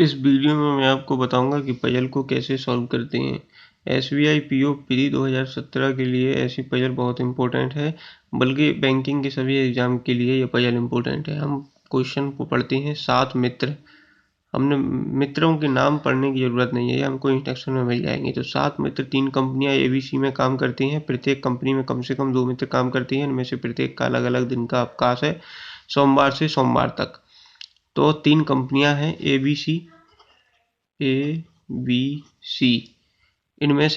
इस वीडियो में मैं आपको बताऊंगा कि पजल को कैसे सॉल्व करते हैं। SBI PO प्री 2017 के लिए ऐसी पजल बहुत इंपॉर्टेंट है, बल्कि बैंकिंग के सभी एग्जाम के लिए ये पजल इंपॉर्टेंट है। हम क्वेश्चन को पढ़ते हैं। 7 मित्र, हमने मित्रों के नाम पढ़ने की जरूरत नहीं है, ये हमको इंस्ट्रक्शन में मिल जाएंगे। तो 7 मित्र 3 कंपनियां ABC में काम करती हैं। प्रत्येक कंपनी में कम से कम 2 मित्र काम करती हैं। इनमें से प्रत्येक का अलग अलग दिन का अवकाश है, सोमवार से सोमवार तक। तो 3 कंपनियां हैं ABC। इनमें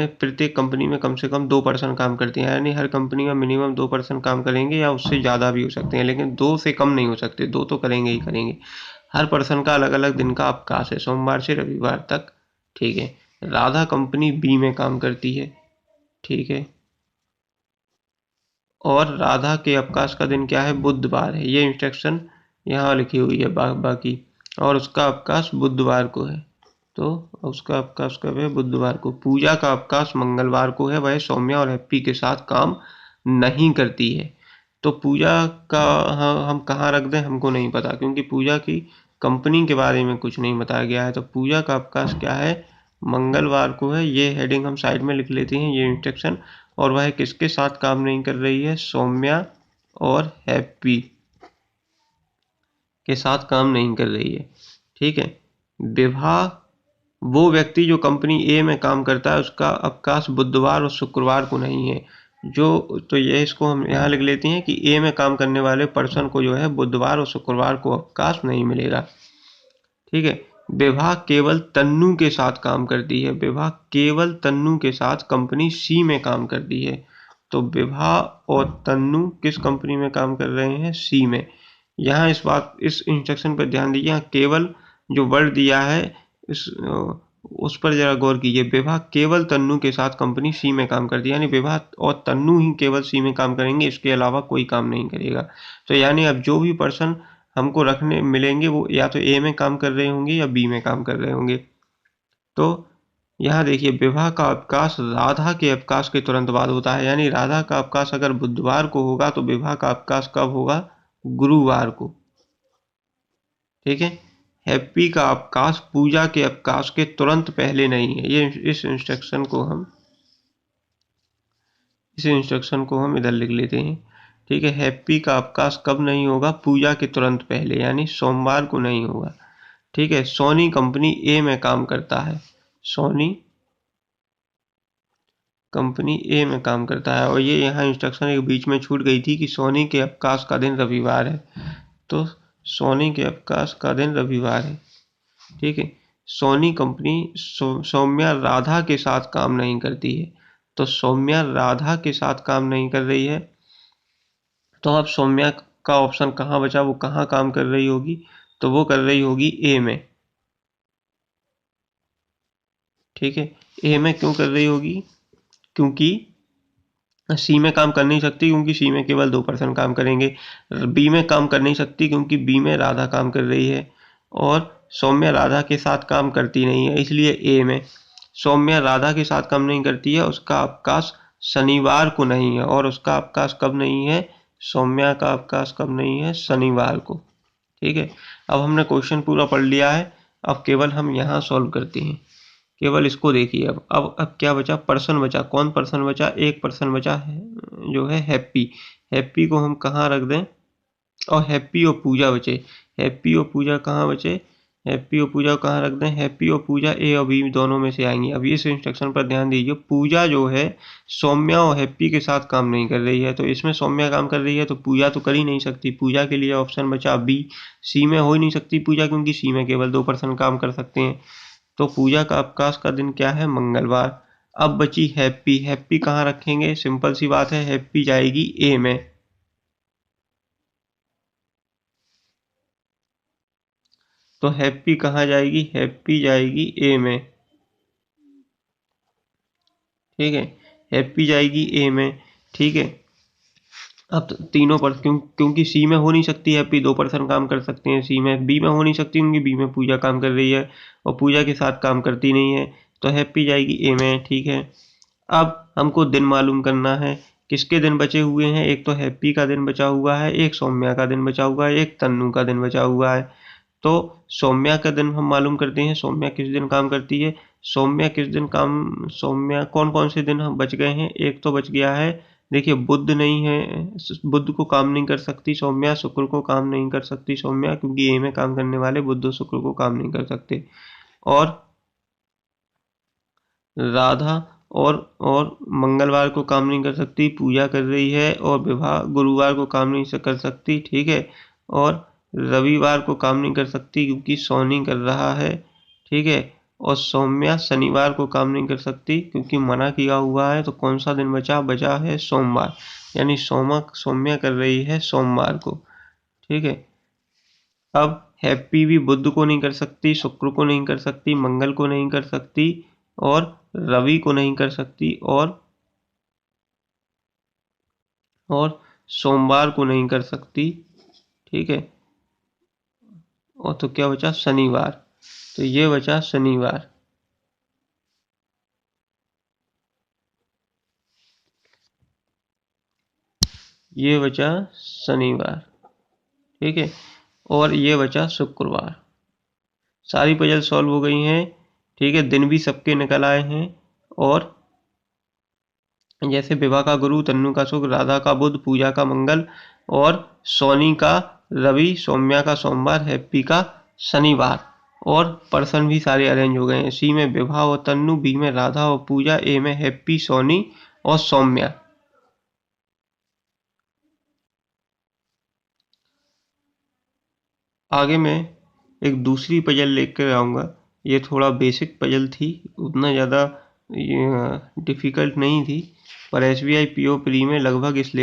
प्रत्येक कंपनी में कम से कम 2 पर्सन काम करते हैं, यानी हर कंपनी में मिनिमम 2 पर्सन काम करेंगे या उससे ज़्यादा भी हो सकते हैं, लेकिन 2 से कम नहीं हो सकते, 2 तो करेंगे ही करेंगे। हर पर्सन का अलग अलग दिन का अवकाश है, सोमवार से रविवार तक। ठीक है। राधा कंपनी B में काम करती है। ठीक है। और राधा के अवकाश का दिन क्या है? बुधवार है। ये इंस्ट्रक्शन यहाँ लिखी हुई है बाकी। और उसका अवकाश बुधवार को है। तो उसका अवकाश कब है? बुधवार को। पूजा का अवकाश मंगलवार को है। वह सौम्या और हैप्पी के साथ काम नहीं करती है। तो पूजा का हम कहाँ रख दें हमको नहीं पता, क्योंकि पूजा की कंपनी के बारे में कुछ नहीं बताया गया है। तो पूजा का अवकाश क्या है? मंगलवार को है। ये हेडिंग हम साइड में लिख लेते हैं, ये इंस्ट्रक्शन। और वह किसके साथ काम नहीं कर रही है? सौम्या और हैप्पी के साथ काम नहीं कर रही है। ठीक है। विवाह, वो व्यक्ति जो कंपनी A में काम करता है उसका अवकाश बुधवार और शुक्रवार को नहीं है। तो ये इसको हम यहाँ लिख लेते हैं कि A में काम करने वाले पर्सन को जो है बुधवार और शुक्रवार को अवकाश नहीं मिलेगा। ठीक है। विवाह केवल तन्नू के साथ काम करती है। विवाह केवल तन्नू के साथ कंपनी C में काम करती है। तो विवाह और तन्नू किस कंपनी में काम कर रहे हैं? C में। यहाँ इस इंस्ट्रक्शन पर ध्यान दीजिए। यहाँ केवल जो वर्ड दिया है उस पर जरा गौर कीजिए। विवाह केवल तन्नू के साथ कंपनी C में काम करती है, यानी विवाह और तन्नू ही केवल C में काम करेंगे, इसके अलावा कोई काम नहीं करेगा। तो यानी अब जो भी पर्सन हमको रखने मिलेंगे वो या तो A में काम कर रहे होंगे या B में काम कर रहे होंगे। तो यहाँ देखिए, विवाह का अवकाश राधा के अवकाश के तुरंत बाद होता है, यानी राधा का अवकाश अगर बुधवार को होगा तो विवाह का अवकाश कब होगा? गुरुवार को। ठीक है। हैप्पी का अवकाश पूजा के अवकाश के तुरंत पहले नहीं है। इस इंस्ट्रक्शन को हम इधर लिख लेते हैं। ठीक है। हैप्पी का अवकाश कब नहीं होगा? पूजा के तुरंत पहले, यानी सोमवार को नहीं होगा। ठीक है। सोनी कंपनी A में काम करता है। सोनी कंपनी A में काम करता है। और ये यहाँ इंस्ट्रक्शन एक बीच में छूट गई थी कि सोनी के अवकाश का दिन रविवार है। तो सोनी के अवकाश का दिन रविवार है। ठीक है। सोनी कंपनी सौम्या राधा के साथ काम नहीं करती है। तो सौम्या राधा के साथ काम नहीं कर रही है। तो अब सौम्या का ऑप्शन कहाँ बचा? वो कहाँ काम कर रही होगी? तो वो कर रही होगी A में। ठीक है। A में क्यों कर रही होगी? क्योंकि C में काम कर नहीं सकती, क्योंकि C में केवल 2 पर्सन काम करेंगे। B में काम कर नहीं सकती क्योंकि B में राधा काम कर रही है। और सौम्या राधा के साथ काम करती नहीं है, इसलिए A में। सौम्या राधा के साथ काम नहीं करती है, उसका अवकाश शनिवार को नहीं है। और उसका अवकाश कब नहीं है? सौम्या का अवकाश कब नहीं है? शनिवार को। ठीक है। अब हमने क्वेश्चन पूरा पढ़ लिया है। अब केवल हम यहाँ सॉल्व करते हैं। केवल इसको देखिए। अब क्या बचा? पर्सन बचा। कौन पर्सन बचा? एक पर्सन बचा है, जो है हैप्पी। हैप्पी को हम कहाँ रख दें? और हैप्पी और पूजा बचे। हैप्पी और पूजा कहाँ बचे? हैप्पी और पूजा को कहाँ रख दें? हैप्पी और पूजा A और B दोनों में से आएंगी। अब इस इंस्ट्रक्शन पर ध्यान दीजिए। पूजा जो है सौम्या और हैप्पी के साथ काम नहीं कर रही है, तो इसमें सौम्या काम कर रही है तो पूजा तो कर ही नहीं सकती। पूजा के लिए ऑप्शन बचा B। C में हो ही नहीं सकती पूजा, क्योंकि C में केवल 2 पर्सन काम कर सकते हैं। तो पूजा का अवकाश का दिन क्या है? मंगलवार। अब बची हैप्पी। हैप्पी कहाँ रखेंगे? सिंपल सी बात है, हैप्पी जाएगी A में। तो हैप्पी कहाँ जाएगी? हैप्पी जाएगी A में। ठीक है। हैप्पी जाएगी A में। ठीक है। अब तो तीनों पर क्योंकि C में हो नहीं सकती हैप्पी, 2 पर्सन काम कर सकते हैं C में। B में हो नहीं सकती क्योंकि B में पूजा काम कर रही है और पूजा के साथ काम करती नहीं है। तो हैप्पी जाएगी A में। ठीक है। अब हमको दिन मालूम करना है। किसके दिन बचे हुए हैं? एक तो हैप्पी का दिन बचा हुआ है, एक सौम्या का दिन बचा हुआ है, एक तन्नू का दिन बचा हुआ है। तो सौम्या का दिन हम मालूम करते हैं। सौम्या किस दिन काम करती है? सौम्या कौन कौन से दिन हम बच गए हैं? एक तो बच गया है, देखिए बुध नहीं है, बुध को काम नहीं कर सकती सौम्या, शुक्र को काम नहीं कर सकती सौम्या, क्योंकि ए में काम करने वाले बुध और शुक्र को काम नहीं कर सकते। और राधा और मंगलवार को काम नहीं कर सकती, पूजा कर रही है। और विवाह गुरुवार को काम नहीं कर सकती, ठीक है। और रविवार को काम नहीं कर सकती क्योंकि शनि कर रहा है, ठीक है। और सौम्या शनिवार को काम नहीं कर सकती क्योंकि मना किया हुआ है। तो कौन सा दिन बचा है सोमवार, यानी सौम्या कर रही है सोमवार को, ठीक है। अब हैप्पी भी बुध को नहीं कर सकती, शुक्र को नहीं कर सकती, मंगल को नहीं कर सकती, और रवि को नहीं कर सकती, और सोमवार को नहीं कर सकती, ठीक है। और तो क्या बचा? शनिवार। तो ये बचा शनिवार। ये बचा शनिवार, ठीक है। और ये बचा शुक्रवार। सारी पजल सॉल्व हो गई हैं, ठीक है। दिन भी सबके निकल आए हैं। और जैसे विवाह का गुरु, तन्नु का शुक्र, राधा का बुध, पूजा का मंगल, और सोनी का रवि, सौम्या का सोमवार, हैप्पी का शनिवार। और पर्सन भी सारे अरेंज हो गए हैं। सी में विवाह और तन्नु, बी में राधा और पूजा, ए में हैप्पी, सोनी और सौम्या। आगे मैं एक दूसरी पजल लेकर आऊँगा। ये थोड़ा बेसिक पजल थी, उतना ज़्यादा डिफ़िकल्ट नहीं थी, पर SBI PO प्री में लगभग इस